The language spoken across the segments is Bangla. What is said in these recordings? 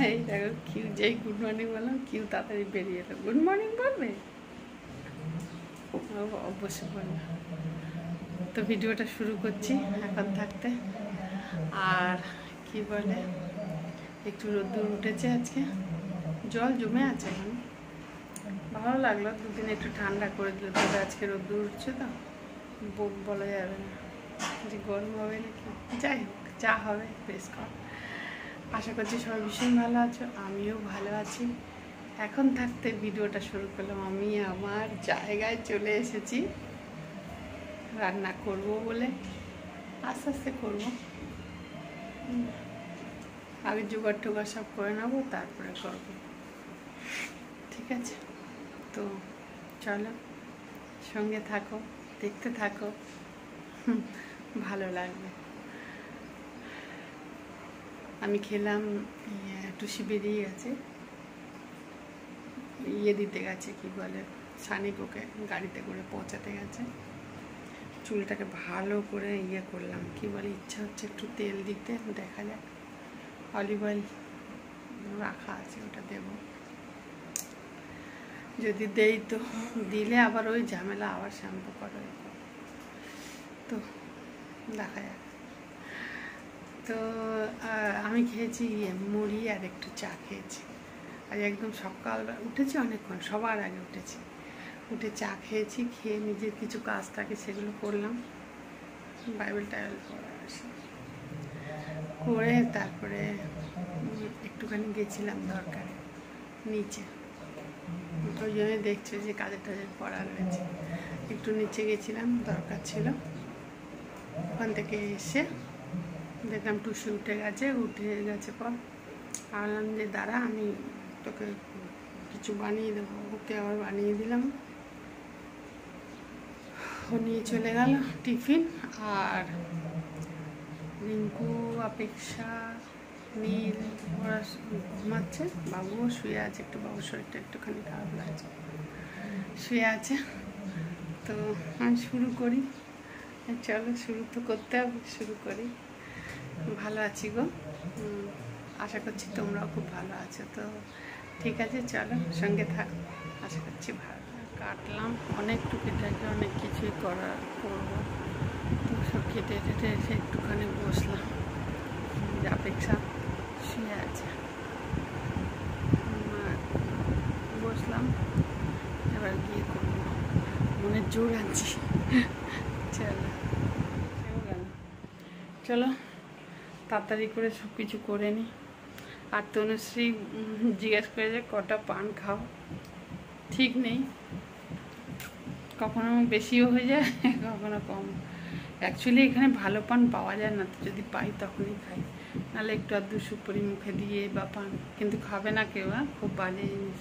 এই দেখো কিউ যেই গুড মর্নিং বললাম কিউ তাড়াতাড়ি বেরিয়ে এলো। গুড মর্নিং বলবে? অবশ্যই বলবে। তো ভিডিওটা শুরু করছি এখন থাকতে। আর কি বলে, একটু রোদ্দুর উঠেছে আজকে, জল জমে আছে এখন। ভালো লাগলো, দুদিন একটু ঠান্ডা করে দিল। তবে আজকে রোদ্দুর উঠছে তো বলা যাবে না যে গরম হবে নাকি। যাই হোক, যা হবে বেশ কর। আশা করছি সবাই ভীষণ ভালো আছো, আমিও ভালো আছি। এখন থাকতে ভিডিওটা শুরু করলাম। আমি আমার জায়গায় চলে এসেছি রান্না করব বলে। আস্তে আস্তে করবো, আগে জোগাড় টোগাড় সব করে নেবো, তারপরে করবো। ঠিক আছে, তো চলো সঙ্গে থাকো, দেখতে থাকো, ভালো লাগবে। আমি খেলাম, টুসি বেরিয়ে গেছে, দিতে গেছে, কি বলে সানিকোকে গাড়িতে করে পৌঁছাতে গেছে। চুলটাকে ভালো করে করলাম, কি বলে ইচ্ছা হচ্ছে একটু তেল দিতে, দেখা যাক। অলিভ অয়েল রাখা আছে, ওটা দেব। যদি দেই তো দিলে আবার ওই ঝামেলা, আবার শ্যাম্পু করো, তো দেখা যাক। তো আমি খেয়েছি মুড়ি আর একটু চা খেয়েছি। আর একদম সকাল উঠেছি, অনেকক্ষণ সবার আগে উঠেছি, উঠে চা খেয়েছি। খেয়ে নিজের কিছু কাজ থাকে সেগুলো করলাম, বাইবেল টাইবেল করে তারপরে একটুখানি গেছিলাম দরকারে নিচে। ওই জন্য দেখছো যে কাজের টাজের পড়া রয়েছে, একটু নিচে গেছিলাম, দরকার ছিল। ওখান থেকে এসে দেখলাম টুসি উঠে গেছে পর ভাবলাম যে দাঁড়া, আমি তোকে কিছু বানিয়ে দেবো। ওকে আবার বানিয়ে দিলাম, ও নিয়ে চলে গেল টিফিন। আর রিঙ্কু, অপেক্ষা, নীল ওরা ঘুমাচ্ছে, বাবুও শুয়ে আছে। একটু বাবুর শরীরটা একটুখানি খারাপ লাগছে, শুয়ে আছে। তো আমি শুরু করি, চলো শুরু তো করতে হবে, শুরু করি। ভালো আছি গো, আশা করছি তোমরাও খুব ভালো আছো। তো ঠিক আছে, চলো সঙ্গে থাক, আশা করছি ভালো। কাটলাম অনেক টুকিটাকি, অনেক কিছুই করবো। তো সব কেটে টেটে এসে একটুখানি বসলাম, অপেক্ষা শুয়ে আছে, বসলাম। এবার গিয়ে করবো, মনের জোর আনছি। চলো চলো তাড়াতাড়ি করে সব কিছু করে নিই। আর তনুশ্রী জিজ্ঞেস করে যে কটা পান খাও, ঠিক নেই, কখনো বেশিও হয়ে যায়, কখনো কম। অ্যাকচুয়ালি এখানে ভালো পান পাওয়া যায় না, তো যদি পাই তখনই খাই, নাহলে একটু আধটু সুপারি মুখে দিয়ে বা পান, কিন্তু খাবে না কেউ। খুব বাজে জিনিস,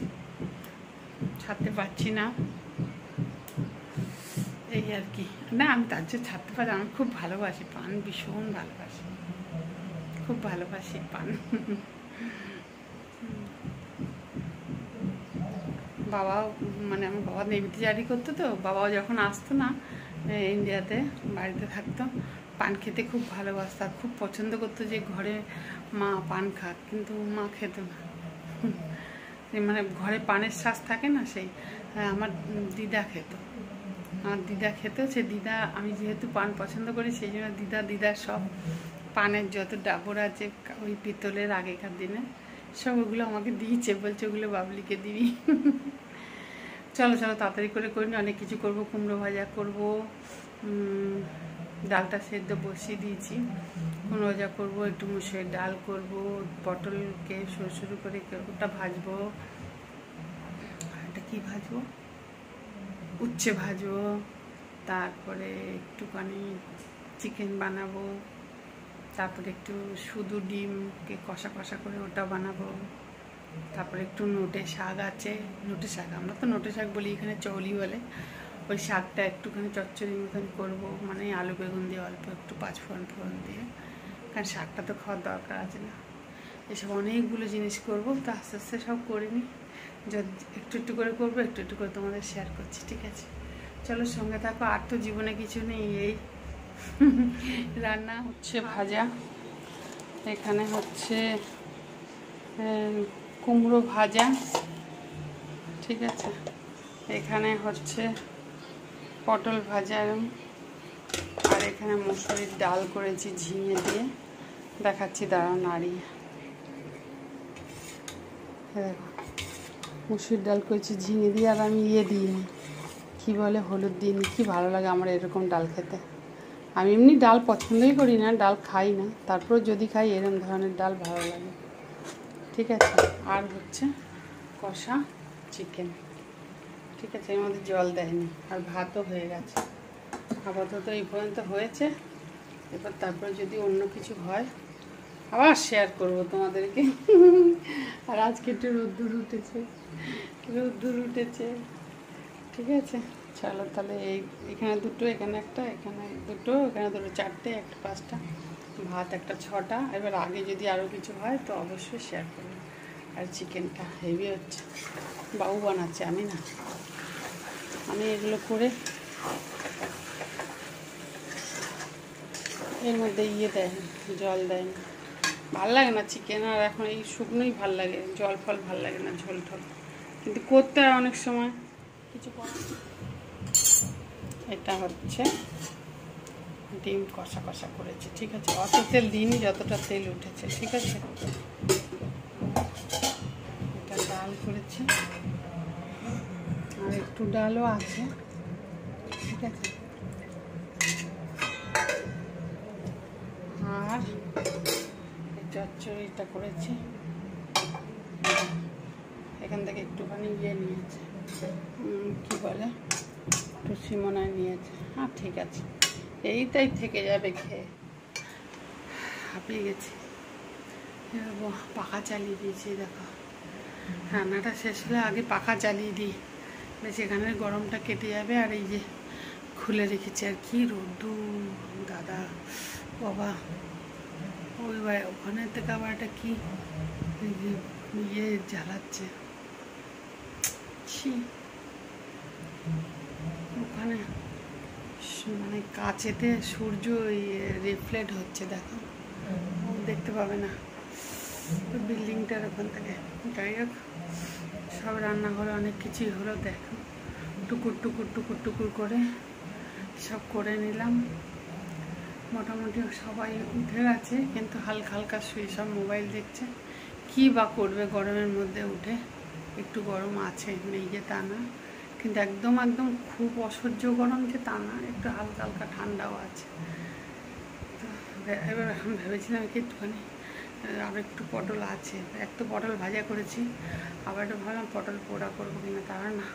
ছাড়তে পারছি না, এই আর কি। না আমি তার জন্য ছাড়তে পারি, আমি খুব ভালোবাসি পান, ভীষণ ভালোবাসি, খুব ভালোবাসি পান। বাবাও, মানে আমার বাবা নেভিতে চাকরি করতো, তো বাবাও যখন আসতো না ইন্ডিয়াতে, বাড়িতে থাকতো, পান খেতে খুব ভালোবাসতো আর খুব পছন্দ করতো যে ঘরে মা পান খাক, কিন্তু মা খেত না। মানে ঘরে পানের শ্বাস থাকে না, সেই আমার দিদা খেত, সে দিদা, আমি যেহেতু পান পছন্দ করি সেই জন্য দিদার সব পানের যত ডাবর আছে ওই পিতলের আগেকার দিনে সব, ওগুলো আমাকে দিয়েছে, বলছে ওগুলো বাবলিকে দিবি। চলো চলো তাড়াতাড়ি করে করিনি, অনেক কিছু করব। কুমড়ো ভাজা করব, ডালটা সেদ্ধ বসিয়ে দিয়েছি, কুমড়ো ভাজা করবো, একটু মুসুরির ডাল করব, পটলকে সরু সরু করে ওটা ভাজবো। এটা কি ভাজবো, উচ্ছে ভাজবো, তারপরে একটুখানি চিকেন বানাবো, তারপরে একটু শুধু ডিমকে কষা কষা করে ওটা বানাবো, তারপরে একটু নোটে শাক আছে, নোটে শাক, আমরা তো নোটে শাক বলি, এখানে চৌলি বলে, ওই শাকটা একটুখানি চচ্চড়ি মতন করবো, মানে আলু বেগুন দিয়ে অল্প একটু পাঁচফোড়ন দিয়ে, কারণ শাকটা তো খাওয়ার দরকার আছে না। এসব অনেকগুলো জিনিস করবো, তো আস্তে আস্তে সব করে নিই, একটু একটু করে করবো, একটু একটু করে তোমাদের শেয়ার করছি, ঠিক আছে? চলো সঙ্গে থাকো। আর তো জীবনে কিছু নেই, এই রান্না হচ্ছে, ভাজা এখানে হচ্ছে কুমড়ো ভাজা, ঠিক আছে। এখানে হচ্ছে পটল ভাজা, আর এখানে মুসুরির ডাল করেছি ঝিঙে দিয়ে, দেখাচ্ছি দাঁড়াও নাড়িয়ে। দেখো মুসুরির ডাল করেছি ঝিঙে দিয়ে, আর আমি দিইনি, কী বলে, হলুদ দিইনি। কি ভালো লাগে আমার এরকম ডাল খেতে। আমি এমনি ডাল পছন্দই করি না, ডাল খাই না, তারপর যদি খাই এরকম ধরনের ডাল ভালো লাগে, ঠিক আছে। আর হচ্ছে কষা চিকেন, ঠিক আছে। এর মধ্যে জল দেয়নি, আর ভাতও হয়ে গেছে। আপাতত এই পর্যন্ত হয়েছে। এবার তারপরে যদি অন্য কিছু হয় আবার শেয়ার করব তোমাদেরকে। আর আজকে একটু রোদ্দুর উঠেছে, ঠিক আছে। চলো তাহলে এখানে দুটো, এখানে একটা, এখানে দুটো, এখানে দুটো, চারটে, একটা 5টা, ভাত একটা 6টা। এবার আগে যদি আরও কিছু হয় তো অবশ্যই শেয়ার করবো। আর চিকেনটা হেভি হচ্ছে, বাবু বানাচ্ছে, আমি না। আমি এগুলো করে এর মধ্যে দেয়, জল দেয় না, ভাল লাগে না চিকেন। আর এখন এই শুকনোই ভাল লাগে, জল ফল ভাল লাগে না, ঝোল ঠোল। কিন্তু করতে হয় অনেক সময়, কিছু। এটা হচ্ছে ডিম কষা কষা করেছি, ঠিক আছে। অত তেল দিইনি যতটা তেল উঠেছে, ঠিক আছে। এটা ডাল করেছি, আর একটু ডালও আছে, ঠিক আছে। আর এই চচ্চড়িটা করেছি, এখান থেকে একটুখানি নিয়েছে, কি বলে, টুসি মনে হয় নিয়েছে। হ্যাঁ ঠিক আছে, এইটাই থেকে যাবে খেয়ে। হাঁপিয়ে গেছি, পাখা চালিয়ে দিয়েছি। দেখো রান্নাটা শেষ হলে আগে পাখা চালিয়ে দিই, বেশ এখানে গরমটা কেটে যাবে। আর এই যে খুলে রেখেছি, আর কি রোদ্দুর দাদা বাবা। ওই ওখানে থেকে আবার একটা কি জ্বালাচ্ছে, ওখানে মানে কাছেতে সূর্য রিফ্লেক্ট হচ্ছে, দেখো দেখতে পাবে না বিল্ডিংটার ওখান থেকে। যাই হোক, সব রান্নাঘরে অনেক কিছুই হলো, দেখো টুকুর টুকুর টুকুর টুকুর করে সব করে নিলাম। মোটামুটি সবাই উঠে গেছে, কিন্তু হালকা হালকা শুয়ে সব মোবাইল দেখছে। কি বা করবে গরমের মধ্যে উঠে, একটু গরম আছে, নেই যে তা না, কিন্তু একদম একদম খুব অসহ্য গরম যে তা না, একটু হালকা হালকা ঠান্ডাও আছে। তো এবার এখন ভেবেছিলাম কি একটুখানি আর একটু পটল আছে, এক তো পটল ভাজা করেছি, আবার একটু ভাবলাম পটল পোড়া করবো কিনা, তারা না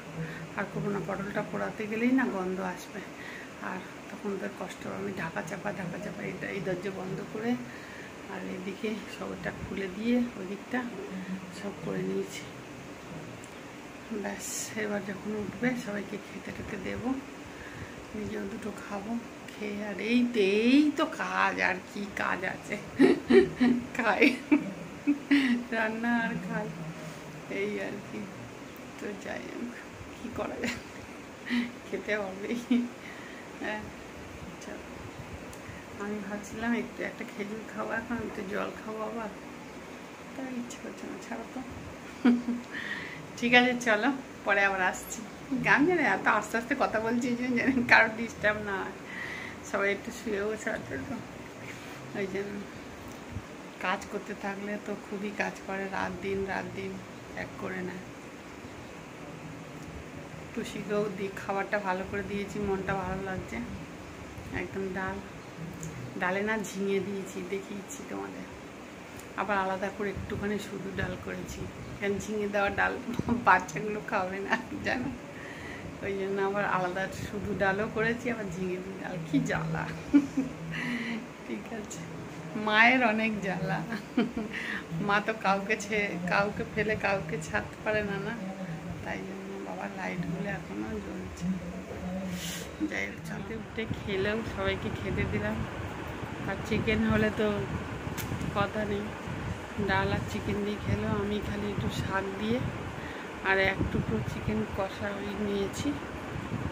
আর করবো না, পটলটা পোড়াতে গেলেই না গন্ধ আসবে, আর তখন তোর কষ্ট হবে। আমি ঢাকা চাপা এটা এই দরজা বন্ধ করে, আর এদিকে সবটা খুলে দিয়ে ওই দিকটা সব করে নিয়েছি। ব্যাস এবার যখন উঠবে সবাইকে খেতে টেতে দেবো, নিজেও দুটো খাবো, খেয়ে আর এই তো কাজ, আর কি কাজ আছে, খাই রান্না আর খাই, এই আর কি। তো যাই হোক, কী করা যায়, খেতে হবেই। হ্যাঁ চল, আমি ভাবছিলাম একটা খেজুর খাবো, এখন একটু জল খাবো, আবার তার ইচ্ছে করছে না, ছাড়ো তো। ঠিক আছে চলো, পরে আবার আসছি। গান জানে এত আস্তে আস্তে কথা বলছি যে জানেন কারোর ডিস্টার্ব না হয়, সবাই একটু শুয়ে বসে আছে তো, ওই জন্য। কাজ করতে থাকলে তো খুবই কাজ করে, রাত দিন এক করে নেয়। টুসিকেও খাবারটা ভালো করে দিয়েছি, মনটা ভালো লাগছে। একদম ডালে না ঝিঙে দিয়েছি, দেখিয়েছি তোমাদের। আবার আলাদা করে একটুখানি শুধু ডাল করেছি, কারণ ঝিঙে দেওয়া ডাল বাচ্চাগুলো খাবে না জানো, ওই জন্য আবার আলাদা শুধু ডালও করেছি, আবার ঝিঙে ডাল। কি জ্বালা, ঠিক আছে, মায়ের অনেক জ্বালা। মা তো কাউকে ফেলে কাউকে ছাড়তে পারে না, না, তাই জন্য বাবা লাইটগুলো এখনও জ্বলছে। যাই হোক, চাঁদে উঠে খেলেও সবাইকে খেতে দিলাম। আর চিকেন হলে তো কথা নেই, ডাল আর চিকেন দিয়ে খেলেও, আমি খালি একটু শাক দিয়ে আর এক টুকরো চিকেন কষা নিয়েছি,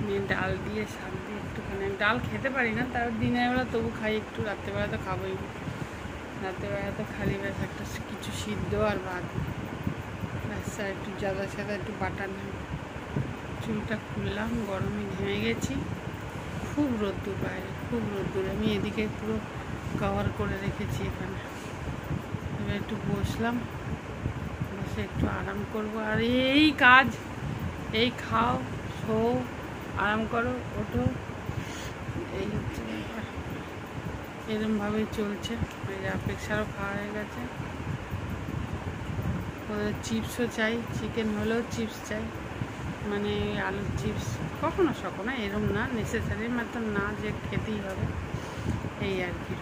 নিয়ে ডাল দিয়ে শাক দিয়ে একটুখানি। ডাল খেতে পারি না, তার দিনের বেলা তবু খাই একটু, রাত্রেবেলা তো খাবোই। রাতেরবেলা তো খালি ব্যাস একটা কিছু সিদ্ধ আর ভাত, ব্যাস একটু জাদা সাদা একটু বাটার নেই। চুলটা খুললাম, গরমে ঘেমে গেছি, খুব রোদ্দুর বাইরে, খুব রোদ্দুর। আমি এদিকে পুরো কভার করে রেখেছি এখানে। এবার একটু বসলাম, বসে একটু আরাম করব। আর এই কাজ, এই খাও, শো, আরাম করো, ওঠো, এই হচ্ছে ব্যাপার। এরমভাবেই চলছে। এই অপেক্ষারও খাওয়া হয়ে গেছে। ওদের চিপসও চাই, চিকেন হলেও চিপস চাই, মানে আলুর চিপস কখনো সখনো, এরম না, নেসেসারি মতন না যে খেতেই হবে, এই আর কি।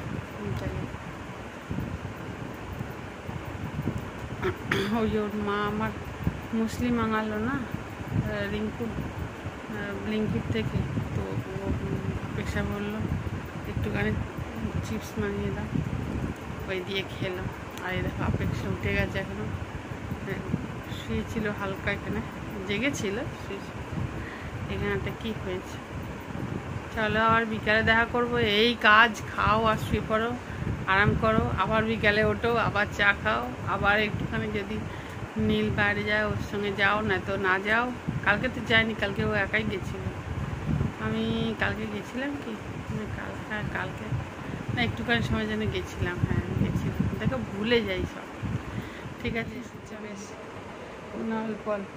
ওই যে ওর মা আমার মুসলিম মাঙালো না, রিঙ্কু ব্লিঙ্কিট থেকে, তো ও অপেক্ষা বললো একটুখানি চিপস মানিয়ে দাও, ওই দিয়ে খেলাম। আর এই দেখো অপেক্ষা উঠে গেছে এখনো, শুয়েছিল হালকা, এখানে জেগেছিল, শুয়েছিল। এখানে একটা কী হয়েছে। চলো আবার বিকালে দেখা করবো। এই কাজ, খাও আর শুয়ে পড়ো, আরাম করো, আবার বিকালে ওঠো, আবার চা খাও, আবার একটুখানি যদি নীল বাইরে যায় ওর সঙ্গে যাও, না তো না যাও। কালকে তো যাইনি, কালকে ও একাই গেছিলো। আমি কালকে গেছিলাম কি, হ্যাঁ কালকে না, একটুখানি সময় জন্য গেছিলাম, হ্যাঁ গেছিলাম। দেখো ভুলে যাই সব। ঠিক আছে, বেশ না, অল্প অল্প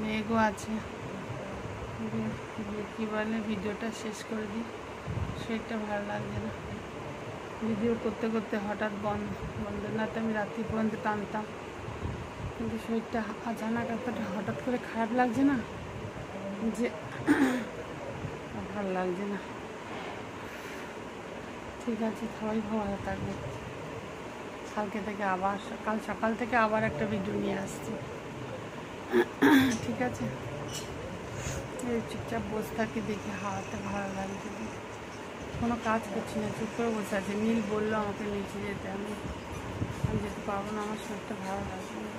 মেঘও আছে। কী বলে, ভিডিওটা শেষ করে দিই, শরীরটা ভালো লাগছে না। ভিডিও করতে করতে হঠাৎ বন্ধ, না তো আমি রাত্রি পর্যন্ত টানতাম, কিন্তু শরীরটা আচানক এতটা হঠাৎ করে খারাপ লাগছে না যে ভালো লাগছে না। ঠিক আছে, সবাই ভালো থাকবে। কালকে থেকে আবার, কাল সকাল থেকে আবার একটা ভিডিও নিয়ে আসছি। ঠিক আছে, এই চুপচাপ বসে থাকি, দেখি হাওয়াতে ভালো লাগছে। কোনো কাজ করছি না, চুপ করে বসে আছে। নীল বললো আমাকে নিচে যেতে, আমি যেতে পারবো না, আমার শরীরটা ভালো লাগছে না।